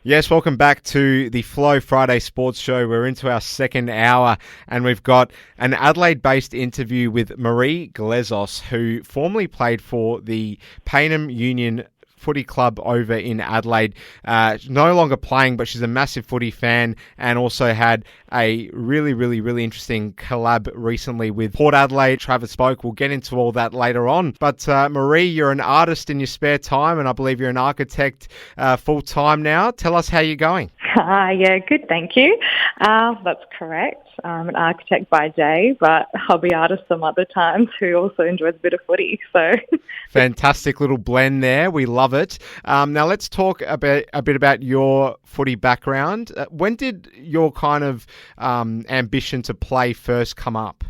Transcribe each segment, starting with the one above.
Yes, welcome back to the Flow Friday Sports Show. We're into our second hour and we've got an Adelaide-based interview with Marie Glezos, who formerly played for the Payneham Union Footy Club over in Adelaide. No longer playing, but she's a massive footy fan and also had a really interesting collab recently with Port Adelaide, Travis Boak. We'll get into all that later on. But Marie, you're an artist in your spare time and I believe you're an architect full-time now. Tell us how you're going. Yeah, good, thank you. That's correct. I'm an architect by day, but hobby artist some other times who also enjoys a bit of footy. So fantastic little blend there. We love it. Now let's talk a bit about your footy background. When did your kind of ambition to play first come up?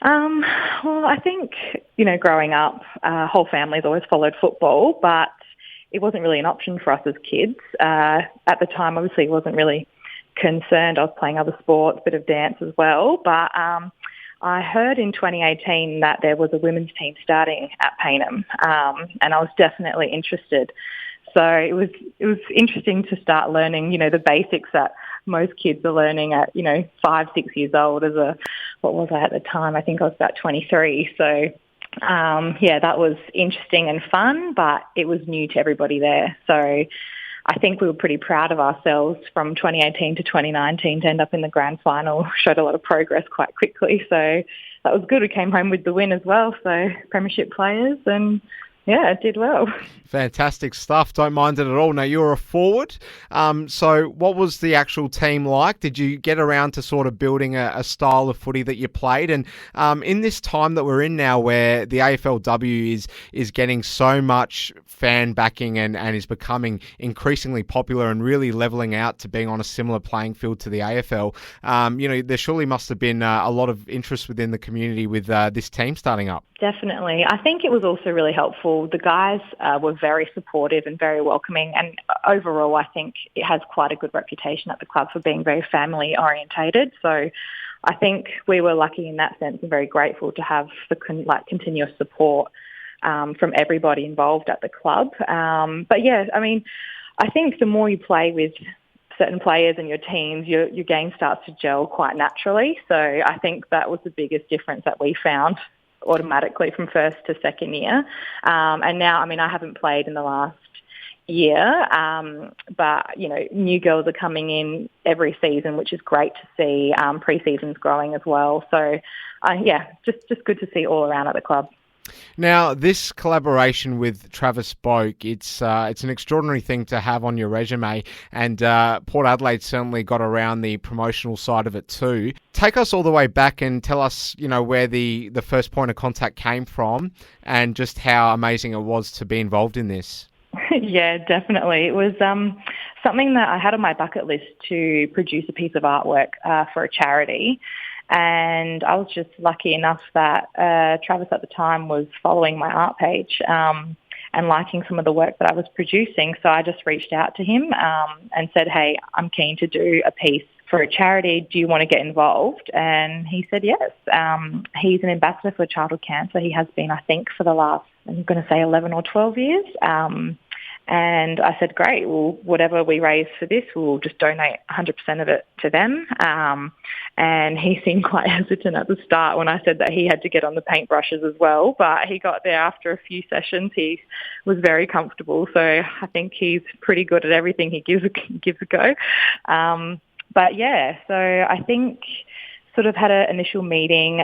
Well, I think, growing up, whole family's always followed football, but it wasn't really an option for us as kids. At the time, obviously, wasn't really concerned. I was playing other sports, a bit of dance as well. But I heard in 2018 that there was a women's team starting at Payneham, and I was definitely interested. So it was interesting to start learning, the basics that most kids are learning at, 5, 6 years old. What was I at the time? I think I was about 23. So that was interesting and fun, but it was new to everybody there. So I think we were pretty proud of ourselves from 2018 to 2019 to end up in the grand final. Showed a lot of progress quite quickly. So that was good. We came home with the win as well. So premiership players and it did well. Fantastic stuff. Don't mind it at all. Now, you're a forward. So what was the actual team like? Did you get around to sort of building a style of footy that you played? And in this time that we're in now where the AFLW is getting so much fan backing and is becoming increasingly popular and really levelling out to being on a similar playing field to the AFL, there surely must have been a lot of interest within the community with this team starting up. Definitely. I think it was also really helpful. The guys were very supportive and very welcoming, and overall I think it has quite a good reputation at the club for being very family orientated. So I think we were lucky in that sense and very grateful to have the continuous support from everybody involved at the club. I think the more you play with certain players and your teams, your game starts to gel quite naturally. So I think that was the biggest difference that we found automatically from first to second year. And now, I haven't played in the last year, but, new girls are coming in every season, which is great to see. Pre-season's growing as well. So, just good to see all around at the club. Now, this collaboration with Travis Boak, it's an extraordinary thing to have on your resume, and Port Adelaide certainly got around the promotional side of it too. Take us all the way back and tell us, where the first point of contact came from and just how amazing it was to be involved in this. Yeah, definitely. It was something that I had on my bucket list to produce a piece of artwork for a charity. And I was just lucky enough that Travis at the time was following my art page and liking some of the work that I was producing. So I just reached out to him and said, hey, I'm keen to do a piece for a charity. Do you want to get involved? And he said yes. He's an ambassador for childhood cancer. He has been, I think, for the last, I'm going to say 11 or 12 years. And I said, great, well, whatever we raise for this, we'll just donate 100% of it to them. And he seemed quite hesitant at the start when I said that he had to get on the paintbrushes as well. But he got there after a few sessions. He was very comfortable. So I think he's pretty good at everything he gives a go. So I think sort of had an initial meeting,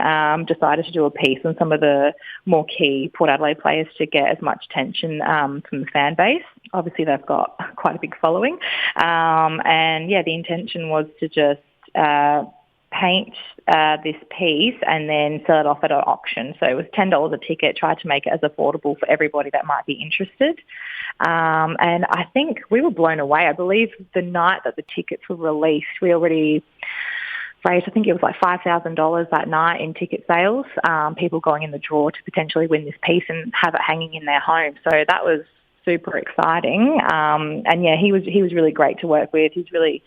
decided to do a piece on some of the more key Port Adelaide players to get as much attention from the fan base. Obviously, they've got quite a big following. The intention was to just paint this piece and then sell it off at an auction. So it was $10 a ticket, tried to make it as affordable for everybody that might be interested. And I think we were blown away. I believe the night that the tickets were released, we already raised, I think it was like $5,000 that night in ticket sales, people going in the draw to potentially win this piece and have it hanging in their home. So that was super exciting. He was really great to work with. He's really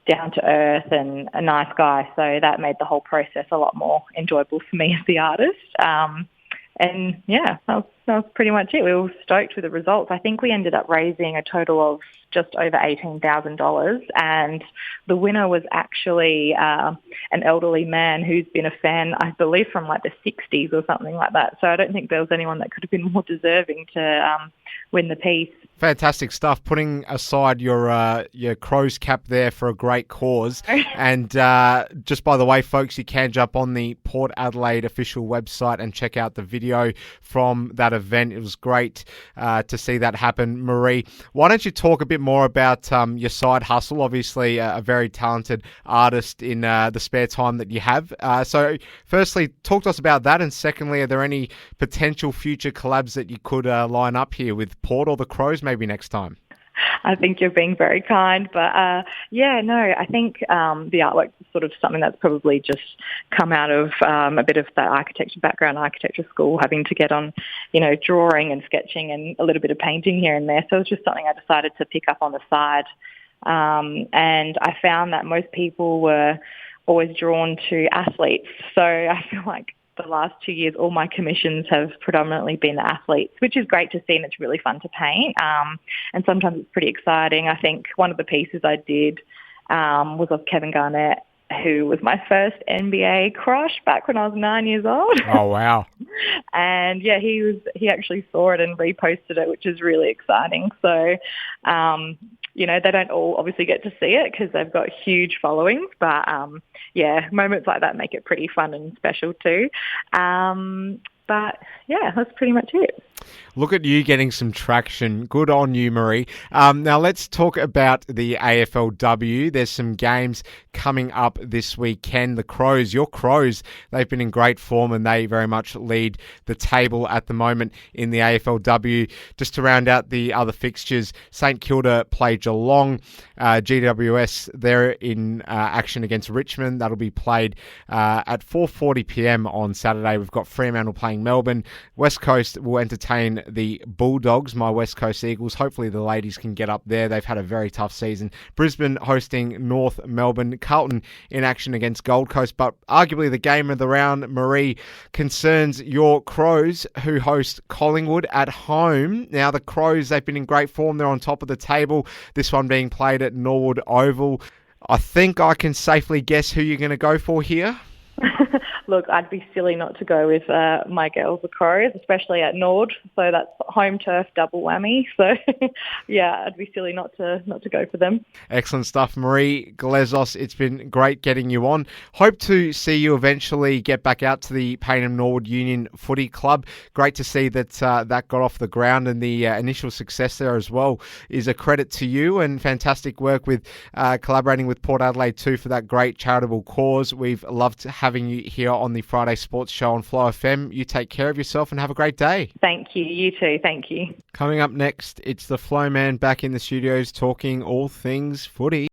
down to earth and a nice guy. So that made the whole process a lot more enjoyable for me as the artist. That that was pretty much it. We were stoked with the results. I think we ended up raising a total of just over $18,000, and the winner was actually an elderly man who's been a fan, I believe, from like the 60s or something like that. So I don't think there was anyone that could have been more deserving to win the piece. Fantastic stuff. Putting aside your Crows cap there for a great cause. And just by the way, folks, you can jump on the Port Adelaide official website and check out the video from that event. It was great to see that happen. Marie, why don't you talk a bit more about your side hustle? Obviously, a very talented artist in the spare time that you have. So firstly, talk to us about that. And secondly, are there any potential future collabs that you could line up here with Port or the Crows maybe next time? I think you're being very kind, but I think the artwork is sort of something that's probably just come out of a bit of that architecture background, architecture school, having to get on, drawing and sketching and a little bit of painting here and there. So it's just something I decided to pick up on the side. And I found that most people were always drawn to athletes. So I feel like the last 2 years, all my commissions have predominantly been athletes, which is great to see, and it's really fun to paint. And sometimes it's pretty exciting. I think one of the pieces I did was of Kevin Garnett, who was my first NBA crush back when I was 9 years old. Oh, wow. And yeah, he actually saw it and reposted it, which is really exciting. So, they don't all obviously get to see it because they've got huge followings, but moments like that make it pretty fun and special too. But yeah, that's pretty much it. Look at you getting some traction. Good on you, Marie. Now let's talk about the AFLW. There's some games coming up this weekend. The Crows, your Crows, they've been in great form and they very much lead the table at the moment in the AFLW. Just to round out the other fixtures, St Kilda play Geelong. GWS, they're in action against Richmond. That'll be played at 4:40pm on Saturday. We've got Fremantle playing Melbourne. West Coast will entertain the Bulldogs, my West Coast Eagles. Hopefully the ladies can get up there. They've had a very tough season. Brisbane hosting North Melbourne. Carlton in action against Gold Coast. But arguably the game of the round, Marie, concerns your Crows, who host Collingwood at home. Now the Crows, they've been in great form. They're on top of the table. This one being played at Norwood Oval. I think I can safely guess who you're going to go for here. Look, I'd be silly not to go with my girls, the Crows, especially at Nord. So that's home turf, double whammy. So, yeah, I'd be silly not to go for them. Excellent stuff, Marie Glezos. It's been great getting you on. Hope to see you eventually get back out to the Payneham Norwood Union Footy Club. Great to see that that got off the ground, and the initial success there as well is a credit to you, and fantastic work with collaborating with Port Adelaide too for that great charitable cause. We've loved having you here on the Friday Sports Show on Flow FM. You take care of yourself and have a great day. Thank you. You too. Thank you. Coming up next, it's the Flow Man back in the studios talking all things footy.